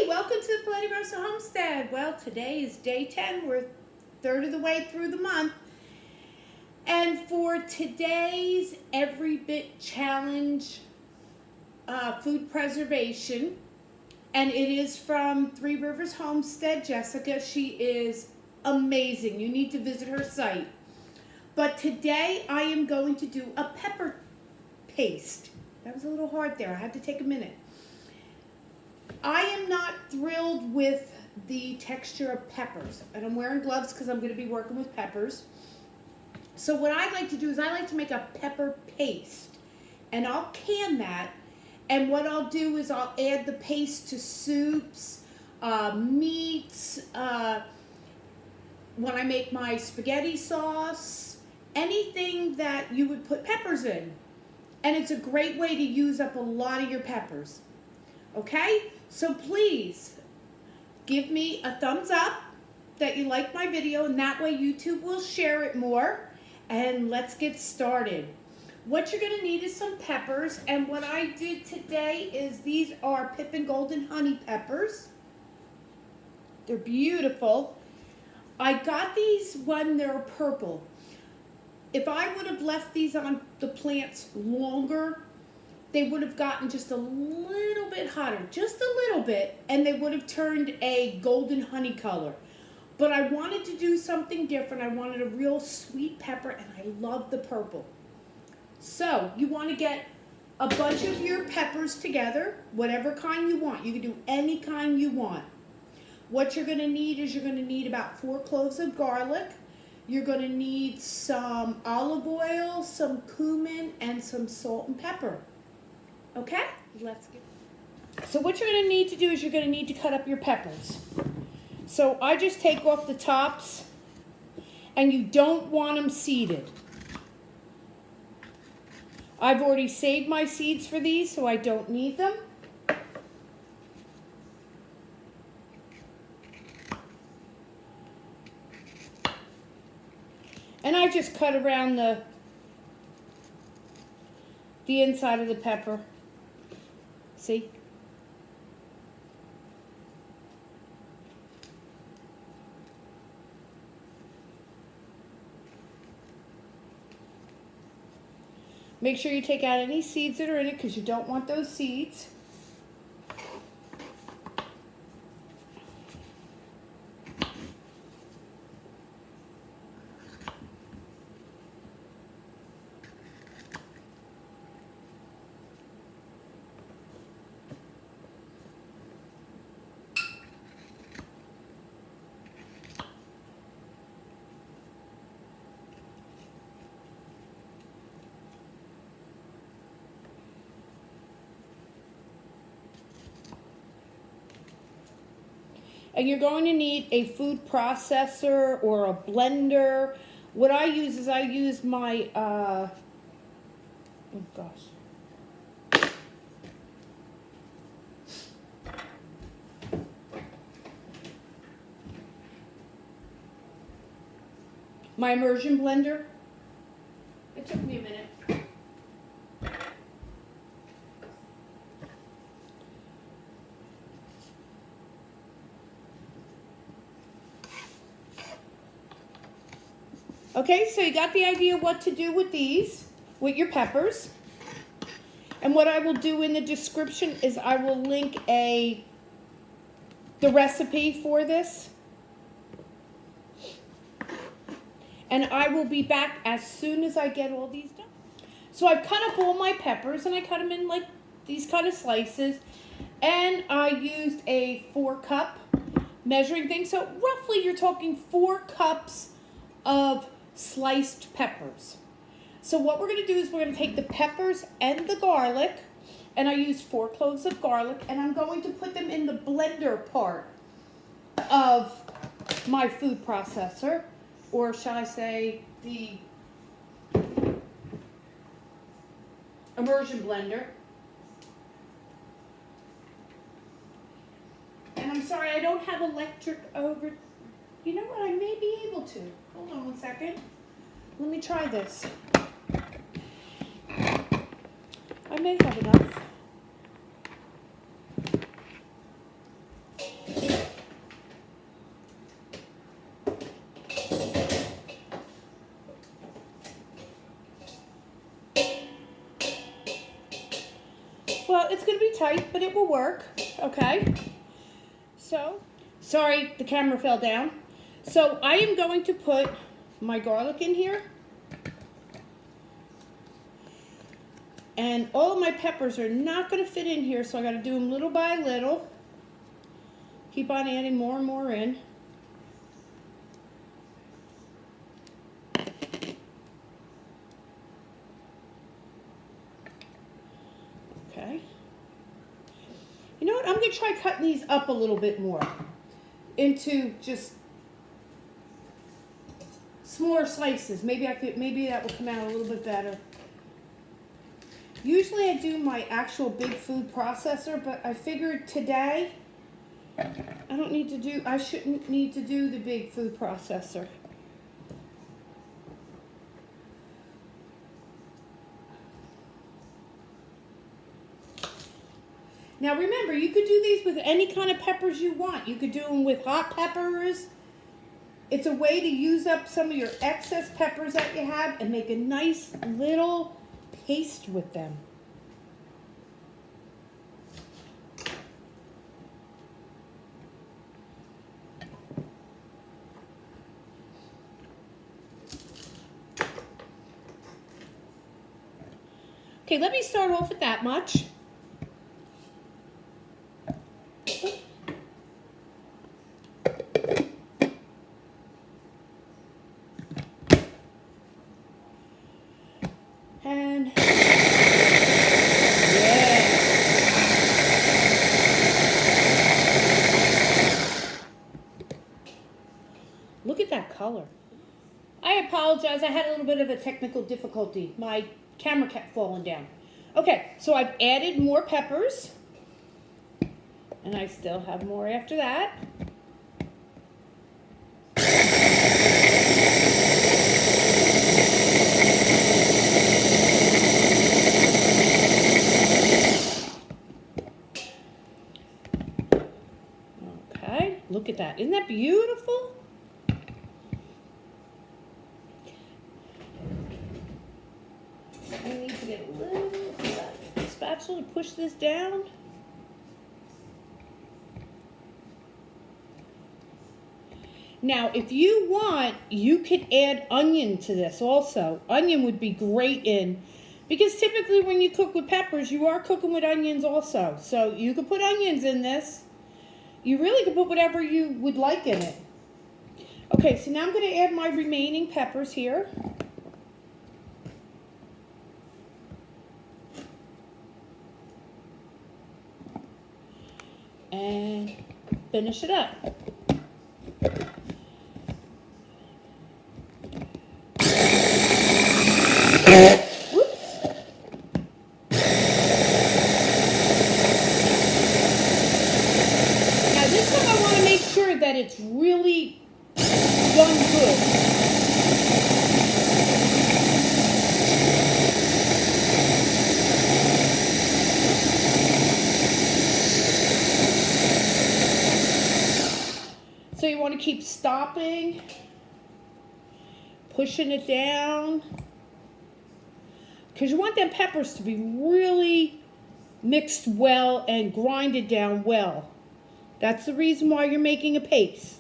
Welcome to the Plenty Rosa Homestead. Well, today is day 10. We're a third of the way through the month. And for today's Every Bit Challenge food preservation, and it is from Three Rivers Homestead, Jessica. She is amazing. You need to visit her site. But today I am going to do a pepper paste. That was a little hard there. I had to take a minute. I am not thrilled with the texture of peppers, and I'm wearing gloves because I'm going to be working with peppers. So what I like to do is I like to make a pepper paste, and I'll can that, and what I'll do is I'll add the paste to soups, meats, when I make my spaghetti sauce, anything that you would put peppers in. And it's a great way to use up a lot of your peppers. Okay? So please give me a thumbs up that you like my video, and that way YouTube will share it more. And let's get started. What you're going to need is some peppers, and what I did today is these are Pippin Golden Honey Peppers. They're beautiful. I got these when they're purple. If I would have left these on the plants longer, they would have gotten just a little bit hotter, just a little bit, and they would have turned a golden honey color. But I wanted to do something different. I wanted a real sweet pepper, and I love the purple. So you want to get a bunch of your peppers together, whatever kind you want. You can do any kind you want. What you're going to need is you're going to need about 4 cloves of garlic. You're going to need some olive oil, some cumin, and some salt and pepper. Okay? Let's get. So what you're going to need to do is you're going to need to cut up your peppers. So I just take off the tops, and you don't want them seeded. I've already saved my seeds for these, so I don't need them. And I just cut around the inside of the pepper. See? Make sure you take out any seeds that are in it because you don't want those seeds. And you're going to need a food processor or a blender. What I use is I use my, oh gosh. My immersion blender. It took me a minute. Okay, so you got the idea what to do with these, with your peppers. And what I will do in the description is I will link the recipe for this. And I will be back as soon as I get all these done. So I've cut up all my peppers, and I cut them in like these kind of slices. And I used a 4-cup measuring thing. So roughly you're talking 4 cups of sliced peppers. So what we're going to do is we're going to take the peppers and the garlic, and I used 4 cloves of garlic, and I'm going to put them in the blender part of my food processor, or shall I say the immersion blender. And I'm sorry, I don't have electric over. You know what? I may be able to. Hold on one second. Let me try this. I may have enough. it's going to be tight, but it will work, okay? So, sorry, the camera fell down. So I am going to put my garlic in here. And all of my peppers are not going to fit in here, so I got to do them little by little. Keep on adding more and more in. Okay. You know what? I'm going to try cutting these up a little bit more into just smaller slices. Maybe that will come out a little bit better. Usually I do my actual big food processor, but I figured today I shouldn't need to do the big food processor. Now remember, you could do these with any kind of peppers you want. You could do them with hot peppers. It's a way to use up some of your excess peppers that you have and make a nice little paste with them. Okay, let me start off with that much. And yeah. Look at that color. I apologize, I had a little bit of a technical difficulty. My camera kept falling down. Okay, so I've added more peppers. And I still have more after that. Okay, look at that. Isn't that beautiful? I need to get a little spatula to push this down. Now, if you want, you could add onion to this also. Onion would be great in, because typically when you cook with peppers, you are cooking with onions also. So you could put onions in this. You really could put whatever you would like in it. Okay, so now I'm going to add my remaining peppers here. And finish it up. Whoops. Now this time I want to make sure that it's really done good. So you want to keep stopping, pushing it down, because you want them peppers to be really mixed well and grinded down well. That's the reason why you're making a paste.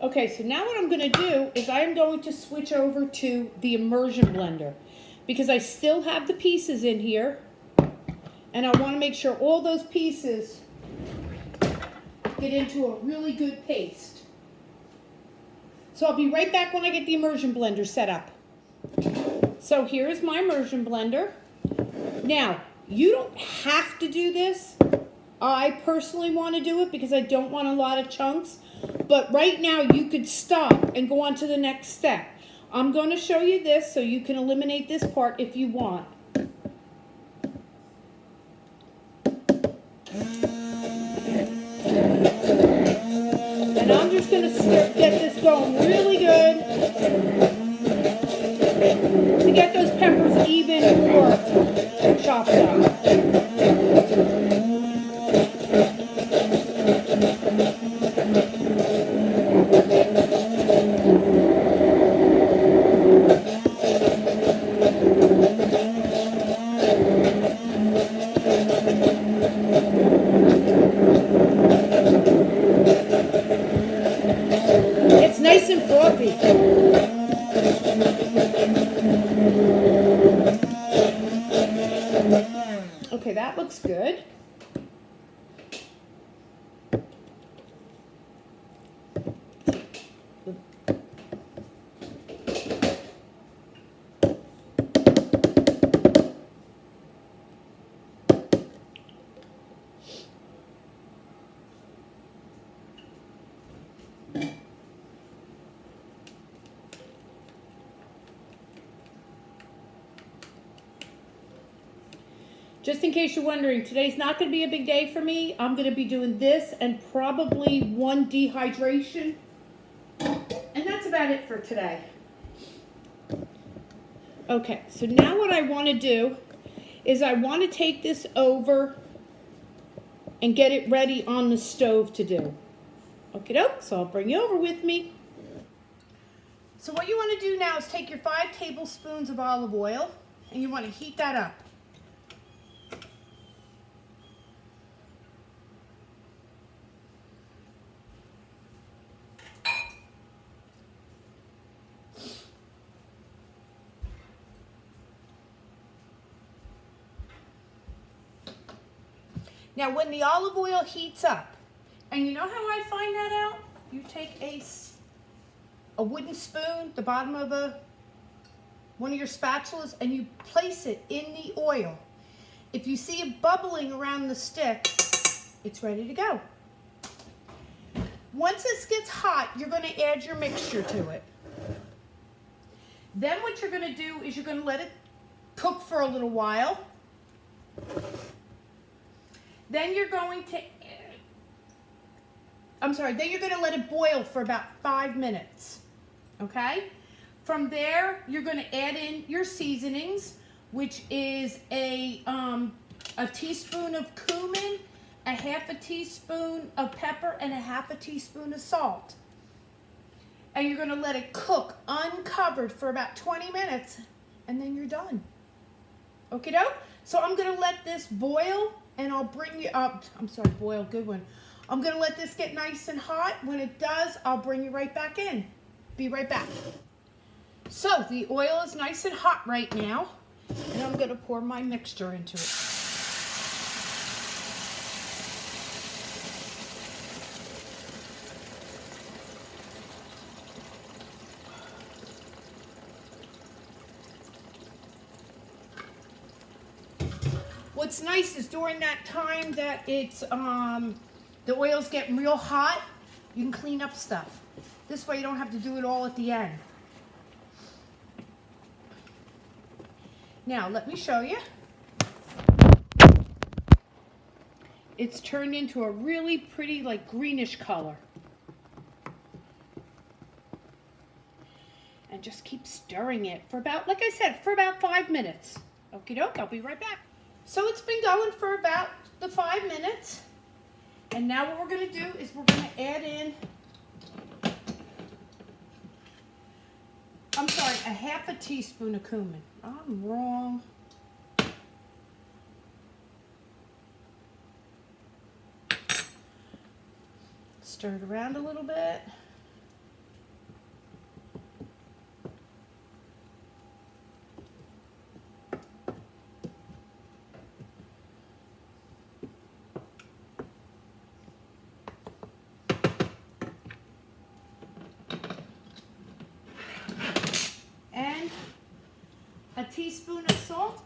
Okay, so now what I'm going to do is I'm going to switch over to the immersion blender, because I still have the pieces in here, and I want to make sure all those pieces get into a really good paste. So I'll be right back when I get the immersion blender set up. So here's my immersion blender. Now, you don't have to do this. I personally want to do it because I don't want a lot of chunks. But right now you could stop and go on to the next step. I'm going to show you this so you can eliminate this part if you want. And I'm just going to get this going really good to get those peppers even or chopped up. It's nice and frothy. Okay, that looks good. Just in case you're wondering, today's not going to be a big day for me. I'm going to be doing this and probably one dehydration. And that's about it for today. Okay, so now what I want to do is I want to take this over and get it ready on the stove to do. Okay, so I'll bring you over with me. So what you want to do now is take your 5 tablespoons of olive oil and you want to heat that up. Now when the olive oil heats up, and you know how I find that out? You take a wooden spoon, the bottom of one of your spatulas, and you place it in the oil. If you see it bubbling around the stick, it's ready to go. Once it gets hot, you're going to add your mixture to it. Then what you're going to do is you're going to let it cook for a little while. Then you're going to, then you're going to let it boil for about 5 minutes, okay? From there, you're going to add in your seasonings, which is a teaspoon of cumin, a half a teaspoon of pepper, and a half a teaspoon of salt. And you're going to let it cook uncovered for about 20 minutes, and then you're done. Okay, doke? So I'm going to let this boil. And I'll bring you up, boil, good one. I'm gonna let this get nice and hot. When it does, I'll bring you right back in. Be right back. So the oil is nice and hot right now. And I'm gonna pour my mixture into it. What's nice is during that time that it's the oil's getting real hot, you can clean up stuff. This way you don't have to do it all at the end. Now let me show you. It's turned into a really pretty like greenish color. And just keep stirring it for about, like I said, for about 5 minutes. Okie doke, I'll be right back. So it's been going for about the 5 minutes. And now what we're going to do is we're going to add in, a half a teaspoon of cumin. I'm wrong. Stir it around a little bit.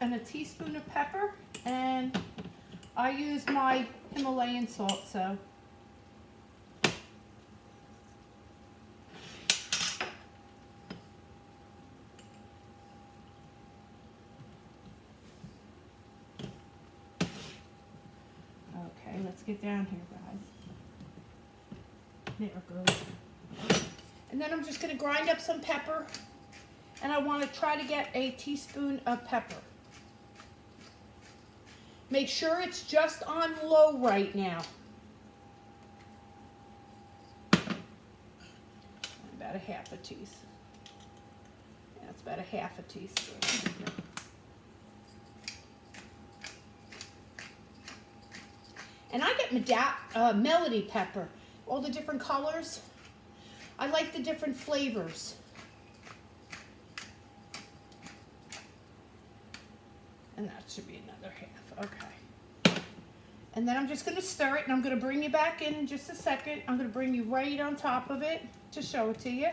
and a teaspoon of pepper, and I use my Himalayan salt, so. Okay, let's get down here, guys. There it goes. And then I'm just going to grind up some pepper, and I want to try to get a teaspoon of pepper. Make sure it's just on low right now. About a half a teaspoon. That's about a half a teaspoon. And I get melody pepper, all the different colors. I like the different flavors. And that should be another half, okay. And then I'm just gonna stir it, and I'm gonna bring you back in just a second. I'm gonna bring you right on top of it to show it to you.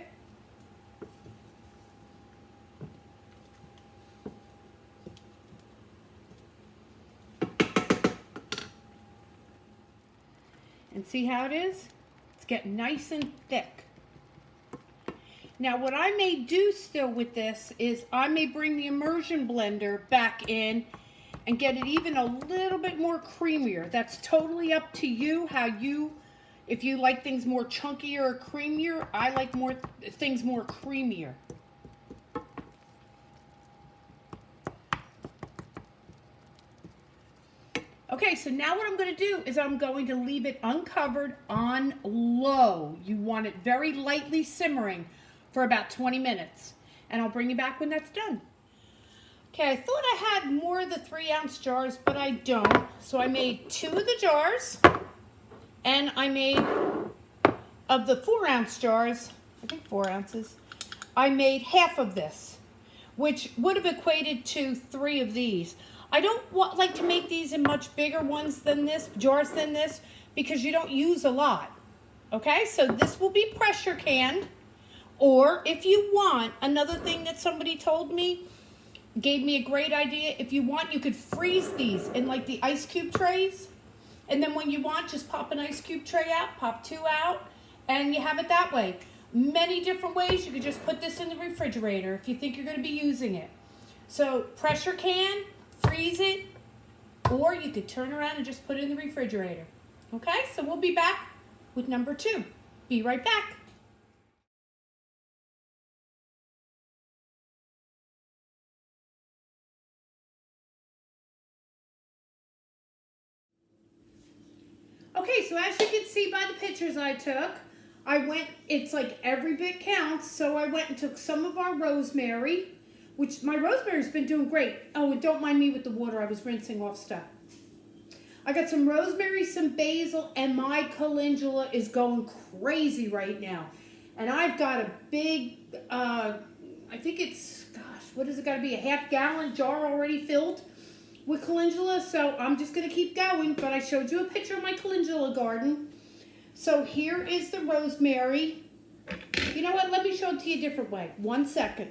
And see how it is? It's getting nice and thick. Now what I may do still with this is I may bring the immersion blender back in and get it even a little bit more creamier. That's totally up to you, if you like things more chunkier or creamier. I like things more creamier. Okay, so now what I'm going to do is I'm going to leave it uncovered on low. You want it very lightly simmering for about 20 minutes. And I'll bring you back when that's done. Okay, I thought I had more of the 3-ounce jars, but I don't. So I made 2 of the jars, and I made, of the 4-ounce jars, I think 4 ounces, I made half of this, which would have equated to 3 of these. I don't like to make these in much bigger ones than this, jars than this, because you don't use a lot. Okay, so this will be pressure canned, or if you want, another thing that somebody told me, gave me a great idea, if you want, you could freeze these in like the ice cube trays, and then when you want, just pop an ice cube tray out, pop 2 out, and you have it that way. Many different ways. You could just put this in the refrigerator if you think you're going to be using it. So pressure can, freeze it, or you could turn around and just put it in the refrigerator. Okay, so we'll be back with number 2. Be right back. Okay, so as you can see by the pictures I took, it's like every bit counts, so I went and took some of our rosemary, which my rosemary's been doing great. Oh, and don't mind me with the water, I was rinsing off stuff. I got some rosemary, some basil, and my calendula is going crazy right now. And I've got a big, I think it's, gosh, what is it got to be, a half-gallon jar already filled with calendula, so I'm just going to keep going, but I showed you a picture of my calendula garden. So here is the rosemary. You know what, let me show it to you a different way. 1 second.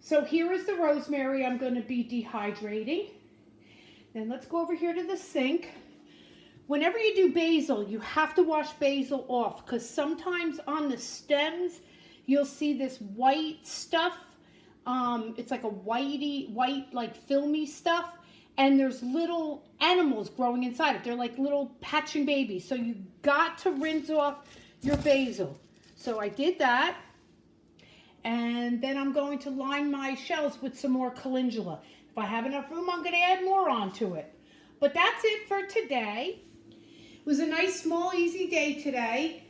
So here is the rosemary I'm going to be dehydrating. Then let's go over here to the sink. Whenever you do basil, you have to wash basil off, because sometimes on the stems, you'll see this white stuff. It's like a white, like filmy stuff, and there's little animals growing inside it. They're like little hatching babies. So you got to rinse off your basil. So I did that, and then I'm going to line my shelves with some more calendula. If I have enough room, I'm going to add more onto it. But that's it for today. It was a nice, small, easy day today.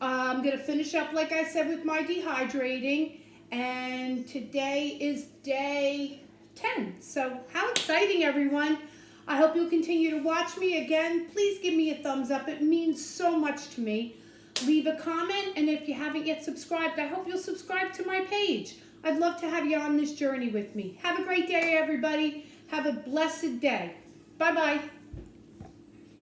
I'm going to finish up, like I said, with my dehydrating. And today is day 10. So how exciting, everyone. I hope you'll continue to watch me. Again, please give me a thumbs up. It means so much to me. Leave a comment, and if you haven't yet subscribed, I hope you'll subscribe to my page. I'd love to have you on this journey with me. Have a great day, everybody. Have a blessed day. Bye-bye.